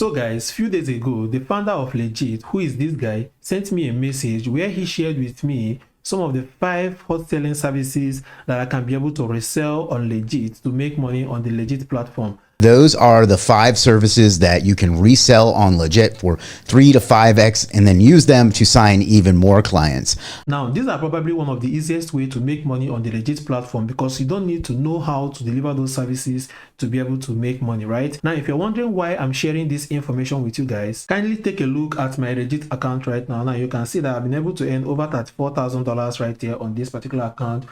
So guys, few days ago, the founder of Legiit, who is this guy, sent me a message where he shared with me some of the 5 hot selling services that I can be able to resell on Legiit to make money on the Legiit platform. Those are the 5 services that you can resell on Legiit for 3 to 5x and then use them to sign even more clients. Now, these are probably one of the easiest way to make money on the Legiit platform because you don't need to know how to deliver those services to be able to make money, right? Now, if you're wondering why I'm sharing this information with you guys, kindly take a look at my Legiit account right now. Now, you can see that I've been able to earn over $34,000 right here on this particular account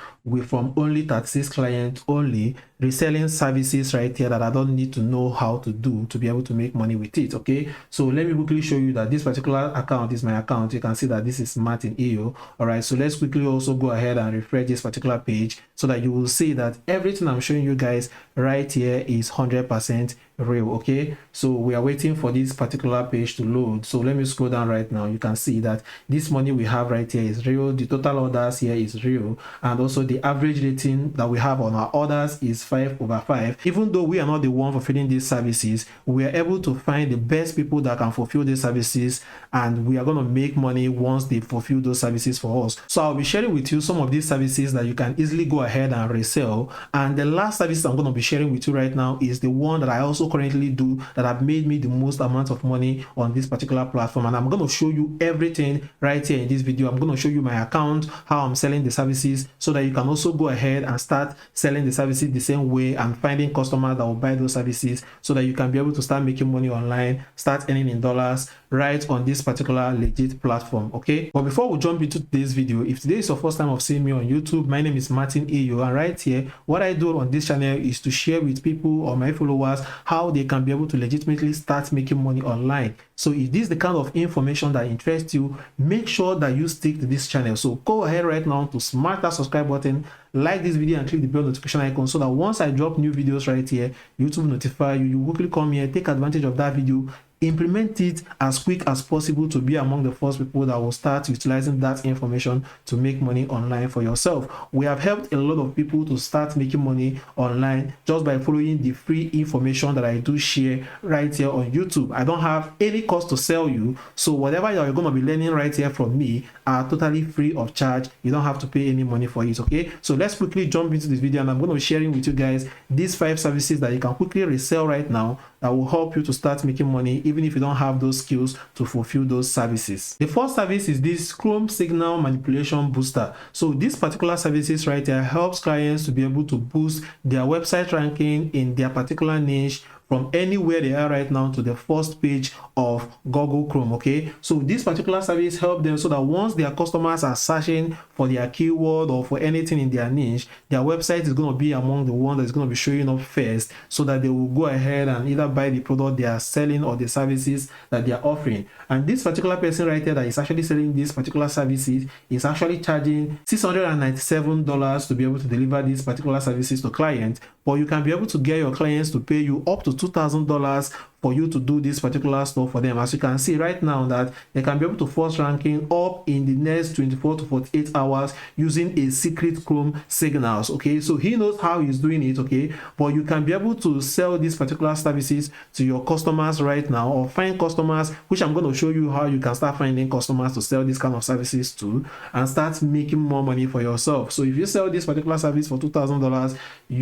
from only 36 clients only, reselling services right here that I don't need to know how to do to be able to make money with it. Okay, so let me quickly show you that this particular account is my account. You can see that this is Martin EO. All right, so let's quickly also go ahead and refresh this particular page so that you will see that everything I'm showing you guys right here is 100% real. Okay, so we are waiting for this particular page to load. So let me scroll down right now. You can see that this money we have right here is real. The total orders here is real, and also the average rating that we have on our orders is 5/5. Even though we are not the one fulfilling these services, we are able to find the best people that can fulfill these services, and we are going to make money once they fulfill those services for us. So I'll be sharing with you some of these services that you can easily go ahead and resell. And the last service I'm going to be sharing with you right now is the one that I also currently do that have made me the most amount of money on this particular platform, and I'm going to show you everything right here in this video. I'm going to show you my account, how I'm selling the services, so that you can also go ahead and start selling the services the same way and finding customers that will buy those services, so that you can be able to start making money online, start earning in dollars right on this particular Legiit platform. Okay, but before we jump into today's video, if today is your first time of seeing me on YouTube, my name is Martin EO, and right here what I do on this channel is to share with people or my followers how they can be able to legitimately start making money online. So if this is the kind of information that interests you, make sure that you stick to this channel. So go ahead right now to smash that subscribe button, like this video, and click the bell notification icon so that once I drop new videos right here, YouTube will notify you. You quickly come here, take advantage of that video, implement it as quick as possible to be among the first people that will start utilizing that information to make money online for yourself. We have helped a lot of people to start making money online just by following the free information that I do share right here on YouTube. I don't have any cost to sell you, so whatever you're going to be learning right here from me are totally free of charge. You don't have to pay any money for it. Okay, so let's quickly jump into this video, and I'm going to be sharing with you guys these 5 services that you can quickly resell right now that will help you to start making money even if you don't have those skills to fulfill those services. The first service is this Chrome Signal Manipulation Booster. So this particular services right here helps clients to be able to boost their website ranking in their particular niche from anywhere they are right now to the first page of Google Chrome. Okay, so this particular service helps them so that once their customers are searching for their keyword or for anything in their niche, their website is going to be among the ones that's going to be showing up first, so that they will go ahead and either buy the product they are selling or the services that they are offering. And this particular person right here that is actually selling these particular services is actually charging $697 to be able to deliver these particular services to clients. But you can be able to get your clients to pay you up to $2,000 for you to do this particular stuff for them. As you can see right now that they can be able to force ranking up in the next 24 to 48 hours using a secret Chrome signals. Okay, so he knows how he's doing it. Okay, but you can be able to sell these particular services to your customers right now, or find customers, which I'm going to show you how you can start finding customers to sell this kind of services to and start making more money for yourself. So if you sell this particular service for $2,000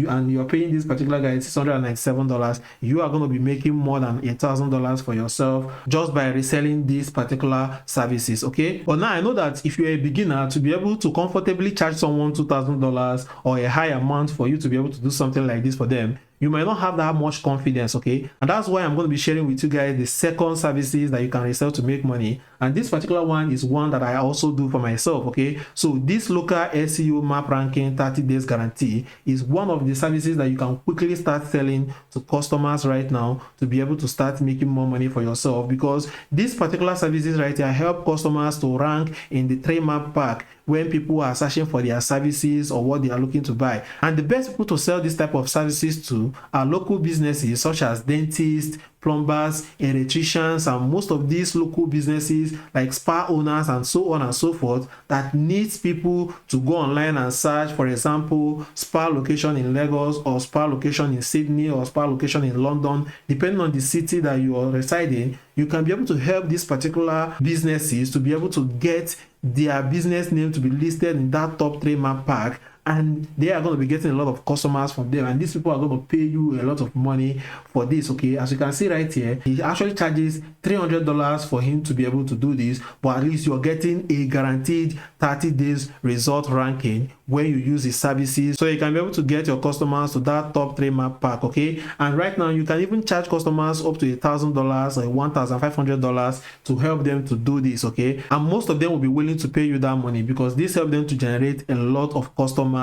and you're paying this particular guy $697, you are going to be making more than $1,000 for yourself just by reselling these particular services. Okay, but now I know that if you're a beginner, to be able to comfortably charge someone $2,000 or a high amount for you to be able to do something like this for them, you might not have that much confidence. Okay, and that's why I'm going to be sharing with you guys the second services that you can resell to make money. And this particular one is one that I also do for myself. Okay, so this local SEO map ranking 30 days guarantee is one of the services that you can quickly start selling to customers right now to be able to start making more money for yourself, because these particular services right here help customers to rank in the 3 map pack when people are searching for their services or what they are looking to buy. And the best people to sell this type of services to are local businesses such as dentists, plumbers, electricians, and most of these local businesses like spa owners and so on and so forth that needs people to go online and search, for example, spa location in Lagos or spa location in Sydney or spa location in London, depending on the city that you are residing. You can be able to help these particular businesses to be able to get their business name to be listed in that top 3 map pack, and they are going to be getting a lot of customers from them, and these people are going to pay you a lot of money for this. Okay, as you can see right here, he actually charges $300 for him to be able to do this, but at least you're getting a guaranteed 30 days result ranking when you use his services, so you can be able to get your customers to that top 3 map pack. Okay, and right now you can even charge customers up to $1,000 or $1,500 to help them to do this. Okay, and most of them will be willing to pay you that money because this helps them to generate a lot of customers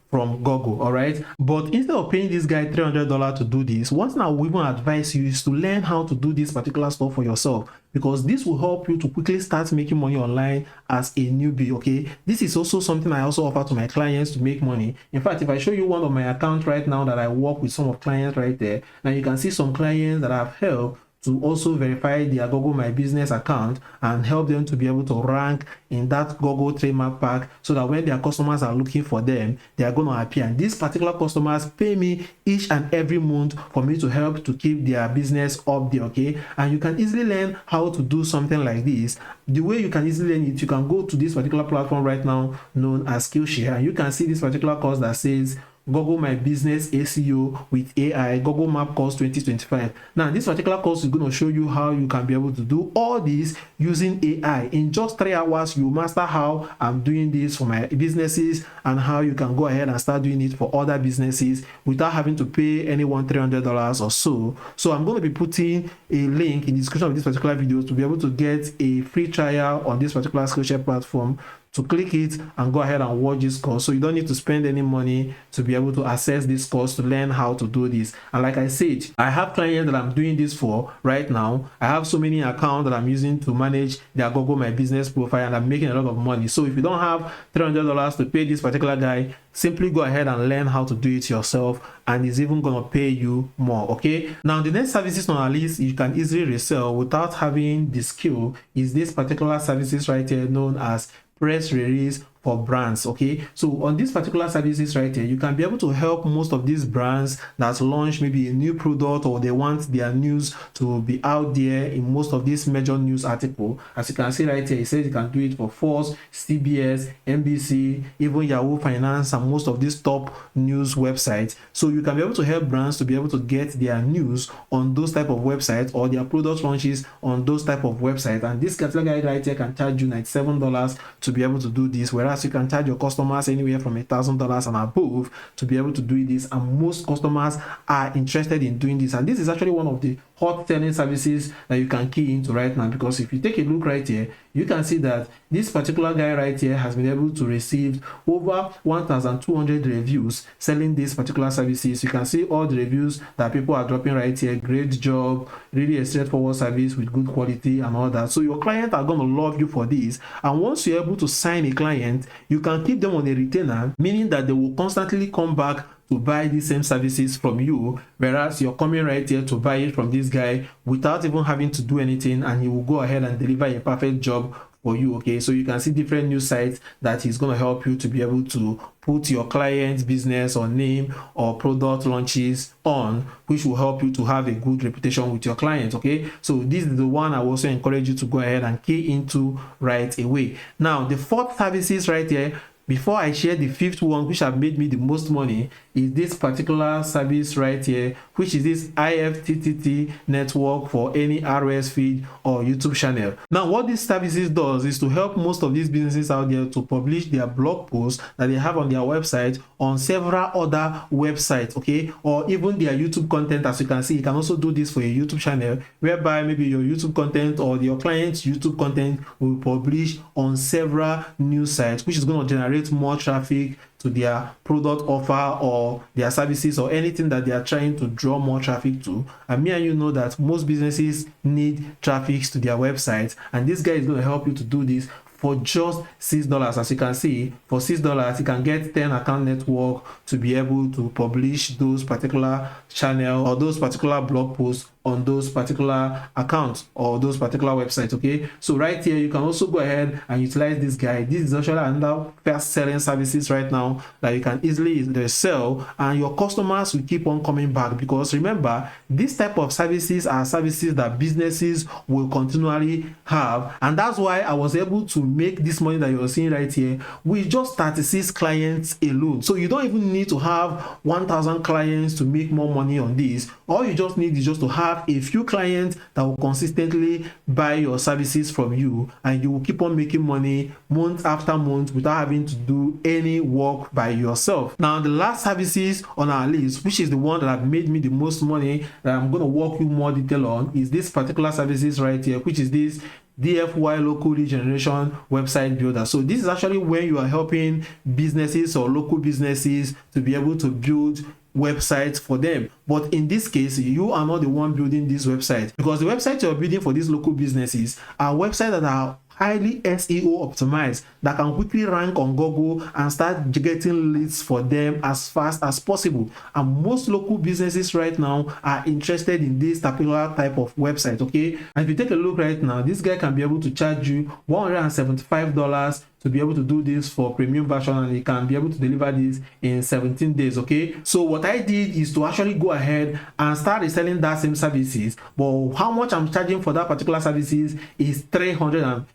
from Google. All right, but instead of paying this guy $300 to do this, one thing I would even advise you is to learn how to do this particular stuff for yourself, because this will help you to quickly start making money online as a newbie. Okay, this is also something I also offer to my clients to make money. In fact, if I show you one of my accounts right now that I work with some of clients right there, now you can see some clients that I've helped to also verify their Google My Business account and help them to be able to rank in that Google trademark pack, so that when their customers are looking for them, they are going to appear. And these particular customers pay me each and every month for me to help to keep their business up there. Okay, and you can easily learn how to do something like this. The way you can easily learn it, you can go to this particular platform right now known as Skillshare, and you can see this particular course that says Google My Business SEO with AI, Google Map Course 2025. Now, this particular course is going to show you how you can be able to do all this using AI. In just 3 hours, you master how I'm doing this for my businesses and how you can go ahead and start doing it for other businesses without having to pay anyone $300 or so. So I'm going to be putting a link in the description of this particular video to be able to get a free trial on this particular Skillshare platform, to click it and go ahead and watch this course, so you don't need to spend any money to be able to access this course to learn how to do this. And like I said, I have clients that I'm doing this for right now. I have so many accounts that I'm using to manage their Google My Business profile, and I'm making a lot of money. So if you don't have $300 to pay this particular guy, simply go ahead and learn how to do it yourself, and it's even going to pay you more. Okay, now the next services on our list you can easily resell without having the skill is this particular services right here known as press release for brands. Okay, so on these particular services right here, you can be able to help most of these brands that launch maybe a new product, or they want their news to be out there in most of these major news articles. As you can see right here, it says you can do it for Forbes, CBS, NBC, even Yahoo Finance, and most of these top news websites. So you can be able to help brands to be able to get their news on those type of websites, or their product launches on those type of websites. And this particular guy right here can charge you $97 to be able to do this, whereas you can charge your customers anywhere from $1,000 and above to be able to do this. And most customers are interested in doing this, and this is actually one of the hot selling services that you can key into right now, because if you take a look right here, you can see that this particular guy right here has been able to receive over 1,200 reviews selling these particular services. You can see all the reviews that people are dropping right here. Great job, really a straightforward service with good quality and all that. So your clients are going to love you for this, and once you're able to sign a client, you can keep them on a retainer, meaning that they will constantly come back to buy the same services from you, whereas you're coming right here to buy it from this guy without even having to do anything, and he will go ahead and deliver a perfect job for you. Okay, so you can see different news sites that he's going to help you to be able to put your client's business or name or product launches on, which will help you to have a good reputation with your clients. Okay, so this is the one I also encourage you to go ahead and key into right away. Now the fourth services right here, before I share the fifth one, which have made me the most money, is this particular service right here, which is this IFTTT network for any RSS feed or YouTube channel. Now what this services does is to help most of these businesses out there to publish their blog posts that they have on their website on several other websites, okay, or even their YouTube content. As you can see, you can also do this for a YouTube channel, whereby maybe your YouTube content or your client's YouTube content will publish on several news sites, which is going to generate more traffic to their product offer or their services or anything that they are trying to draw more traffic to. And me and you know that most businesses need traffic to their websites, and this guy is going to help you to do this for just $6. As you can see, for $6 you can get 10 account network to be able to publish those particular channel or those particular blog posts on those particular accounts or those particular websites. Okay, so right here you can also go ahead and utilize this guy. This is actually another fast selling services right now that you can easily sell, and your customers will keep on coming back, because remember, this type of services are services that businesses will continually have, and that's why I was able to make this money that you're seeing right here with just 36 clients alone. So you don't even need to have 1,000 clients to make more money on this. All you just need is just to have a few clients that will consistently buy your services from you, and you will keep on making money month after month without having to do any work by yourself. Now, the last services on our list, which is the one that have made me the most money, that I'm going to walk you more detail on, is this particular services right here, which is this DFY local lead generation website builder. So this is actually when you are helping businesses or local businesses to be able to build websites for them. But in this case, you are not the one building this website, because the website you're building for these local businesses are websites that are highly SEO optimized, that can quickly rank on Google and start getting leads for them as fast as possible. And most local businesses right now are interested in this particular type of website. Okay, and if you take a look right now, this guy can be able to charge you $175 to be able to do this for premium version, and he can be able to deliver this in 17 days. Okay, so what I did is to actually go ahead and start reselling that same services, but how much I'm charging for that particular services is $350,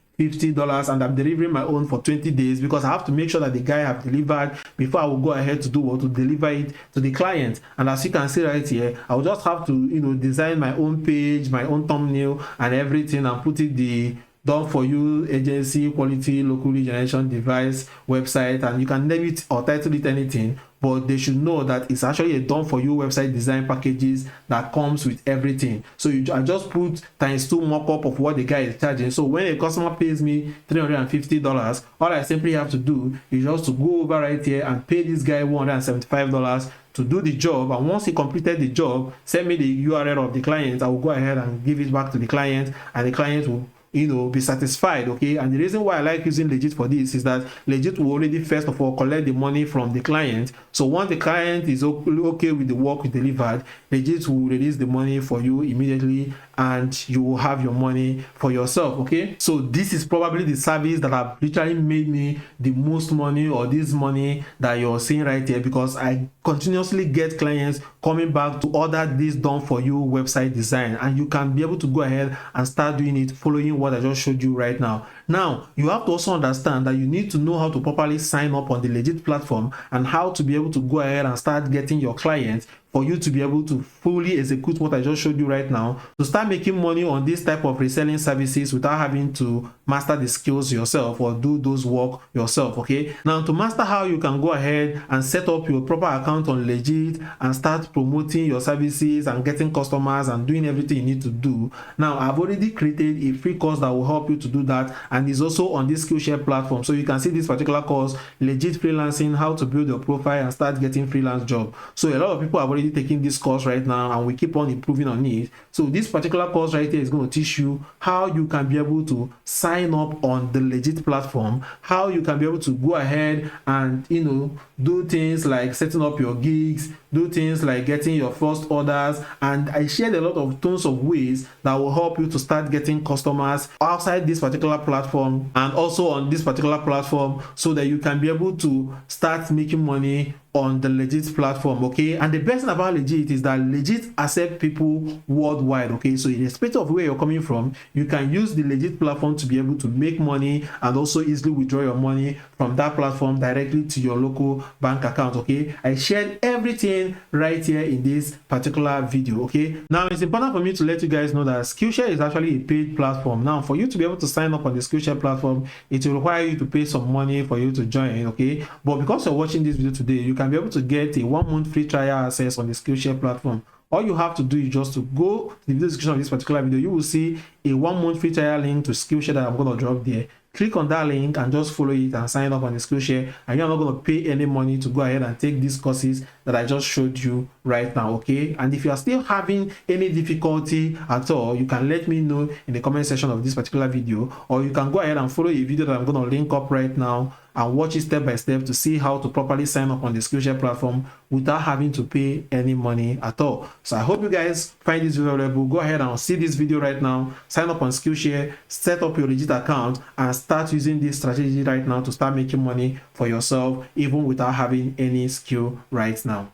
and I'm delivering my own for 20 days, because I have to make sure that the guy have delivered before I will go ahead to do what, to deliver it to the client. And as you can see right here, I will just have to design my own page, my own thumbnail and everything, and put it the done for you agency quality local lead generation device website, and you can name it or title it anything, but they should know that it's actually a done for you website design packages that comes with everything. So I just put ×2 mock-up of what the guy is charging. So when a customer pays me $350, all I simply have to do is just to go over right here and pay this guy $175 to do the job. And once he completed the job, send me the URL of the client. I will go ahead and give it back to the client, and the client will be satisfied. Okay, and the reason why I like using Legiit for this is that Legiit will already first of all collect the money from the client. So once the client is okay with the work we delivered, Legiit will release the money for you immediately, and you will have your money for yourself. Okay, so this is probably the service that have literally made me the most money, or this money that you're seeing right here, because I continuously get clients coming back to order this done for you website design, and you can be able to go ahead and start doing it following what I just showed you right now. Now, you have to also understand that you need to know how to properly sign up on the Legiit platform, and how to be able to go ahead and start getting your clients, for you to be able to fully execute what I just showed you right now, to start making money on this type of reselling services without having to master the skills yourself or do those work yourself. Okay, now to master how you can go ahead and set up your proper account on Legiit and start promoting your services and getting customers and doing everything you need to do. Now, I've already created a free course that will help you to do that, and is also on this Skillshare platform. So you can see this particular course, Legiit Freelancing, how to build your profile and start getting freelance job. So a lot of people have already taking this course right now, and we keep on improving on it. So this particular course right here is going to teach you how you can be able to sign up on the Legiit platform, how you can be able to go ahead and do things like setting up your gigs, do things like getting your first orders. And I shared a lot of tons of ways that will help you to start getting customers outside this particular platform and also on this particular platform, so that you can be able to start making money on the Legiit platform. Okay, and the best thing about Legiit is that Legiit accept people worldwide. Okay, so irrespective of where you're coming from, you can use the Legiit platform to be able to make money and also easily withdraw your money from that platform directly to your local bank account. Okay, I shared everything right here in this particular video. Okay, now it's important for me to let you guys know that Skillshare is actually a paid platform. Now, for you to be able to sign up on the Skillshare platform, it will require you to pay some money for you to join. Okay, but because you're watching this video today, you can be able to get a 1-month free trial access on the Skillshare platform. All you have to do is just to go to the video description of this particular video. You will see a 1-month free trial link to Skillshare that I'm going to drop there. Click on that link and just follow it and sign up on the Skillshare, and you're not going to pay any money to go ahead and take these courses that I just showed you right now. Okay, and if you are still having any difficulty at all, you can let me know in the comment section of this particular video, or you can go ahead and follow a video that I'm going to link up right now and watch it step by step to see how to properly sign up on the Skillshare platform without having to pay any money at all. So I hope you guys find this video valuable. Go ahead and see this video right now, sign up on Skillshare, set up your Legiit account, and start using this strategy right now to start making money for yourself even without having any skill right now.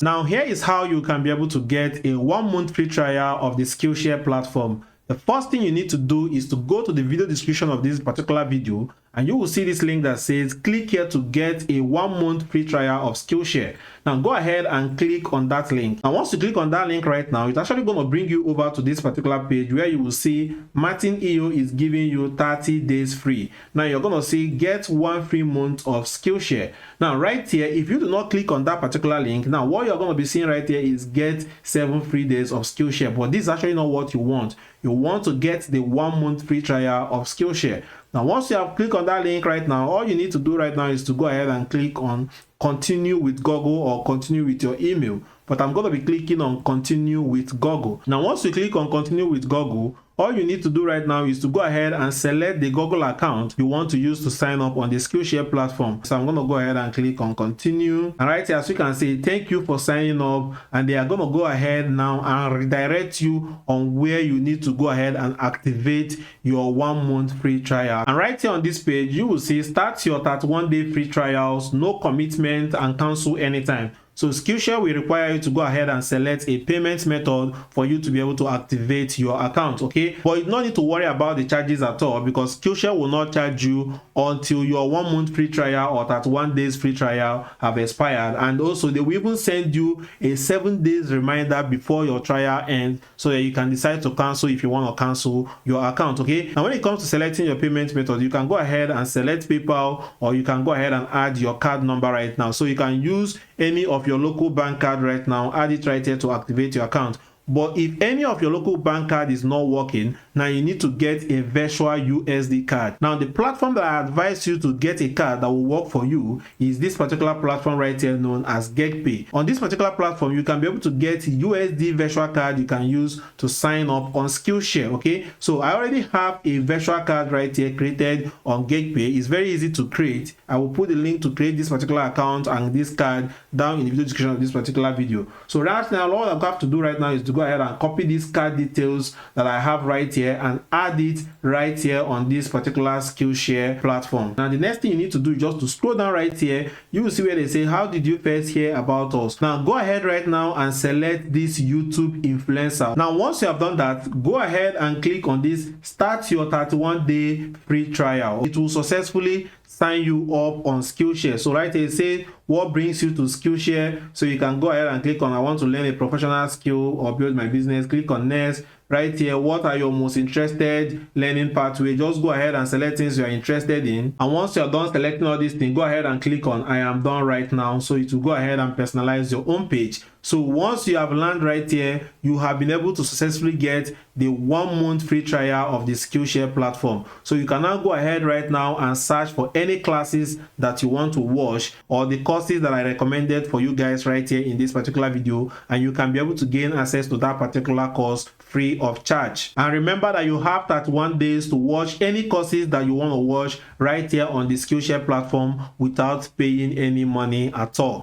Now here is how you can be able to get a 1 month free trial of the Skillshare platform. The first thing you need to do is to go to the video description of this particular video, and you will see this link that says click here to get a 1 month free trial of Skillshare. Now go ahead and click on that link. And once you click on that link right now, it's actually going to bring you over to this particular page where you will see Martin EO is giving you 30 days free. Now you're going to see get 1 free month of Skillshare. Now right here, if you do not click on that particular link, now what you're going to be seeing right here is get 7 free days of Skillshare. But this is actually not what you want. You want to get the 1 month free trial of Skillshare. Now once you have clicked on that link right now, all you need to do right now is to go ahead and click on continue with Google or continue with your email. But I'm going to be clicking on continue with Google. Now once you click on continue with Google, all you need to do right now is to go ahead and select the Google account you want to use to sign up on the Skillshare platform. So I'm going to go ahead and click on continue. And right here, as you can see, thank you for signing up. And they are going to go ahead now and redirect you on where you need to go ahead and activate your 1 month free trial. And right here on this page, you will see start your 31-day free trials, no commitment, and cancel anytime. So Skillshare will require you to go ahead and select a payment method for you to be able to activate your account, okay? But you don't need to worry about the charges at all, because Skillshare will not charge you until your 1 month free trial or 31 days free trial have expired. And also they will even send you a 7 days reminder before your trial ends, so that you can decide to cancel if you want to cancel your account, okay? And when it comes to selecting your payment method, you can go ahead and select PayPal, or you can go ahead and add your card number right now. So you can use any of your local bank card right now, add it right here to activate your account. But if any of your local bank card is not working, now you need to get a virtual USD card. Now the platform that I advise you to get a card that will work for you is this particular platform right here known as GetPay. On this particular platform, you can be able to get USD virtual card you can use to sign up on Skillshare, okay? So I already have a virtual card right here created on GetPay. It's very easy to create. I will put the link to create this particular account and this card down in the video description of this particular video. So right now, all I have to do right now is to go ahead and copy these card details that I have right here and add it right here on this particular Skillshare platform. Now the next thing you need to do is just to scroll down right here. You will see where they say how did you first hear about us. Now go ahead right now and select this YouTube influencer. Now once you have done that, go ahead and click on this start your 31-day free trial. It will successfully sign you up on Skillshare. So right here it says what brings you to Skillshare. So you can go ahead and click on I want to learn a professional skill or build my business. Click on next. Right here, what are your most interested learning pathway? Just go ahead and select things you are interested in. And once you're done selecting all these things, go ahead and click on I am done right now. So it will go ahead and personalize your own page. So once you have landed right here, you have been able to successfully get the 1 month free trial of the Skillshare platform. So you can now go ahead right now and search for any classes that you want to watch, or the courses that I recommended for you guys right here in this particular video, and you can be able to gain access to that particular course free of charge. And remember that you have 31 days to watch any courses that you want to watch right here on the Skillshare platform without paying any money at all.